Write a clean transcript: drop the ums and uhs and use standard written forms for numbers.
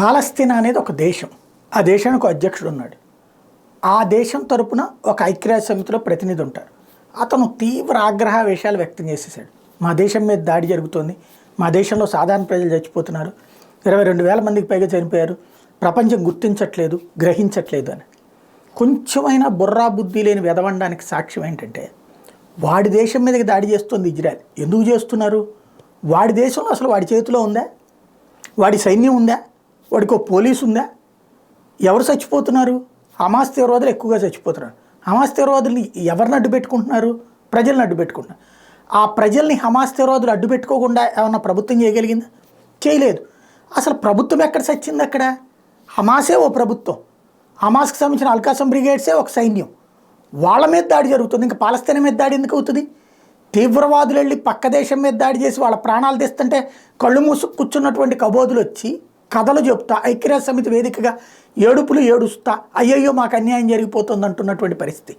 పాలస్తీనా అనేది ఒక దేశం. ఆ దేశానికి ఒక అధ్యక్షుడు ఉన్నాడు. ఆ దేశం తరపున ఒక ఐక్యరాజ్య సమితిలో ప్రతినిధి ఉంటారు. అతను తీవ్ర ఆగ్రహావేశాలు వ్యక్తం చేసేసాడు. మా దేశం మీద దాడి జరుగుతోంది, మా దేశంలో సాధారణ ప్రజలు చచ్చిపోతున్నారు, 22,000 మందికి పైగా చనిపోయారు, ప్రపంచం గుర్తించట్లేదు, గ్రహించట్లేదు అని. కొంచెమైనా బుర్రా బుద్ధి లేని వెదవడానికి సాక్ష్యం ఏంటంటే, వాడి దేశం మీదకి దాడి చేస్తుంది ఇజ్రాయెల్. ఎందుకు చేస్తున్నారు? వాడి దేశంలో అసలు వాడి చేతిలో ఉందా? వాడి సైన్యం ఉందా? వాడికి ఒక పోలీసు ఉందా? ఎవరు చచ్చిపోతున్నారు? హమాస్ తీవ్రవాదులు ఎక్కువగా చచ్చిపోతున్నారు. హమాస్ తీవ్రవాదుల్ని ఎవరిని అడ్డు పెట్టుకుంటున్నారు? ప్రజల్ని అడ్డు పెట్టుకుంటున్నారు. ఆ ప్రజల్ని హమాస్ తీవ్రవాదులు అడ్డు పెట్టుకోకుండా ఏమన్నా ప్రభుత్వం చేయగలిగిందా? చేయలేదు. అసలు ప్రభుత్వం ఎక్కడ చచ్చింది? అక్కడ హమాసే ఓ ప్రభుత్వం, హమాస్కి సంబంధించిన అల్కాసం బ్రిగేడ్సే ఒక సైన్యం. వాళ్ళ మీద దాడి జరుగుతుంది. ఇంకా పాలస్తీనా మీద దాడి ఎందుకు అవుతుంది? తీవ్రవాదులు వెళ్ళి పక్క దేశం మీద దాడి చేసి వాళ్ళ ప్రాణాలు తెస్తుంటే కళ్ళు మూసుకు కూర్చున్నటువంటి కబోదులు వచ్చి కథలు చెప్తా, ఐక్యరాజ్య సమితి వేదికగా ఏడుపులు ఏడుస్తా, అయ్యయ్యో మాకు అన్యాయం జరిగిపోతుంది అంటున్నటువంటి పరిస్థితి.